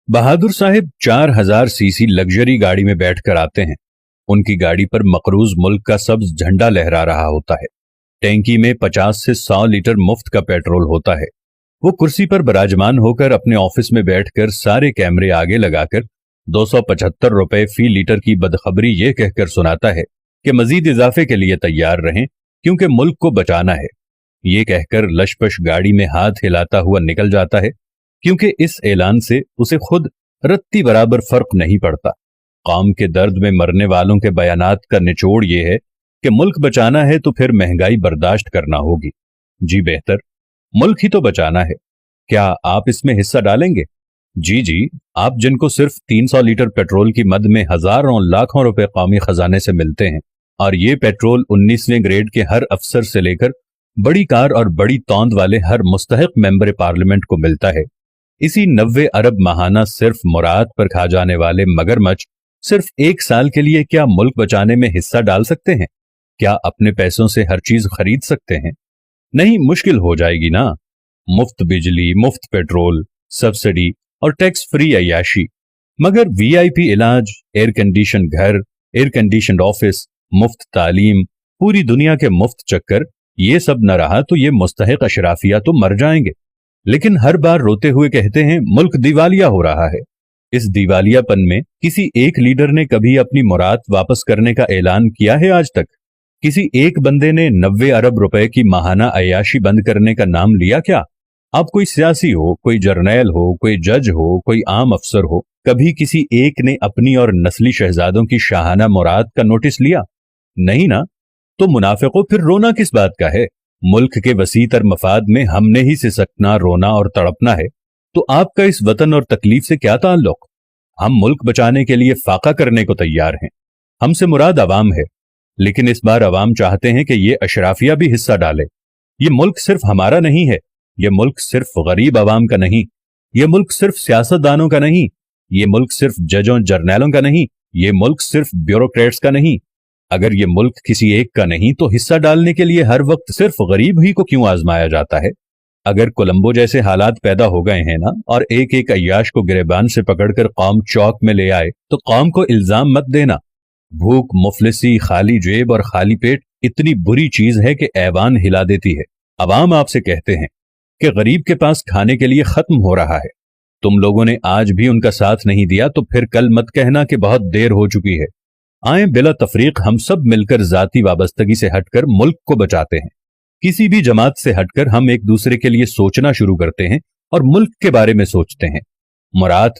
बहादुर साहब 4000 CC luxury गाड़ी में बैठकर आते हैं। उनकी गाड़ी पर मकरूज मुल्क का सब्ज झंडा लहरा रहा होता है। टैंकी में 50 से 100 लीटर मुफ्त का पेट्रोल होता है। वो कुर्सी पर विराजमान होकर अपने ऑफिस में बैठकर सारे कैमरे आगे लगाकर 275 रुपए फी लीटर की बदखबरी ये कहकर सुनाता है कि मजीद इजाफे के लिए तैयार रहें क्योंकि मुल्क को बचाना है। ये कहकर लशपश गाड़ी में हाथ हिलाता हुआ निकल जाता है क्योंकि इस ऐलान से उसे खुद रत्ती बराबर फर्क नहीं पड़ता। कौम के दर्द में मरने वालों के बयानात का निचोड़ ये है कि मुल्क बचाना है तो फिर महंगाई बर्दाश्त करना होगी। जी बेहतर, मुल्क ही तो बचाना है। क्या आप इसमें हिस्सा डालेंगे? जी, आप जिनको सिर्फ 300 लीटर पेट्रोल की मद में हजारों लाखों रुपए कौमी खजाने से मिलते हैं और ये पेट्रोल 19वें ग्रेड के हर अफसर से लेकर बड़ी कार और बड़ी तौंद वाले हर मुस्तहिक मेंबर पार्लियामेंट को मिलता है। इसी 90 अरब माहाना सिर्फ मुराद पर खा जाने वाले मगरमच्छ सिर्फ 1 साल के लिए क्या मुल्क बचाने में हिस्सा डाल सकते हैं? क्या अपने पैसों से हर चीज खरीद सकते हैं? नहीं, मुश्किल हो जाएगी ना। मुफ्त बिजली, मुफ्त पेट्रोल, सब्सिडी और टैक्स फ्री अय्याशी, मगर वीआईपी इलाज, एयर कंडीशन घर, एयर कंडीशन ऑफिस, मुफ्त तालीम, पूरी दुनिया के मुफ्त चक्कर, ये सब न रहा तो ये मुस्तहिक अशराफिया तो मर जाएंगे। लेकिन हर बार रोते हुए कहते हैं मुल्क दिवालिया हो रहा है। इस दिवालियापन में किसी एक लीडर ने कभी अपनी मुराद वापस करने का ऐलान किया है आज तक? किसी एक बंदे ने 90 अरब रुपए की माहाना अय्याशी बंद करने का नाम लिया क्या? आप कोई सियासी हो, कोई जर्नैल हो, कोई जज हो, कोई आम अफसर हो, कभी किसी एक ने अपनी और नस्ली शहजादों की शाहाना मुराद का नोटिस लिया? नहीं ना। तो मुनाफिकों, फिर रोना किस बात का है? मुल्क के वसीतर मफाद में हमने ही सिसकना, रोना और तड़पना है, तो आपका इस वतन और तकलीफ से क्या ताल्लुक? हम मुल्क बचाने के लिए फाका करने को तैयार हैं। हमसे मुराद अवाम है, लेकिन इस बार अवाम चाहते हैं कि ये अशराफिया भी हिस्सा डाले। ये मुल्क सिर्फ हमारा नहीं है, ये मुल्क सिर्फ गरीब अवाम का नहीं, ये मुल्क सिर्फ सियासतदानों का नहीं, ये मुल्क सिर्फ जजों जर्नैलों का नहीं, ये मुल्क सिर्फ ब्यूरोक्रेट्स का नहीं। अगर ये मुल्क किसी एक का नहीं तो हिस्सा डालने के लिए हर वक्त सिर्फ गरीब ही को क्यों आजमाया जाता है? अगर कोलंबो जैसे हालात पैदा हो गए हैं ना, और एक एक अय्याश को गिरेबान से पकड़कर कौम चौक में ले आए, तो कौम को इल्जाम मत देना। भूख, मुफलिसी, खाली जेब और खाली पेट इतनी बुरी चीज है कि ऐवान हिला देती है। अवाम आपसे कहते हैं कि गरीब के पास खाने के लिए खत्म हो रहा है। तुम लोगों ने आज भी उनका साथ नहीं दिया तो फिर कल मत कहना कि बहुत देर हो चुकी है। आए बिला तफरीक हम सब मिलकर जाती वाबस्तगी से हटकर मुल्क को बचाते हैं। किसी भी जमात से हटकर हम एक दूसरे के लिए सोचना शुरू करते हैं और मुल्क के बारे में सोचते हैं। मुराद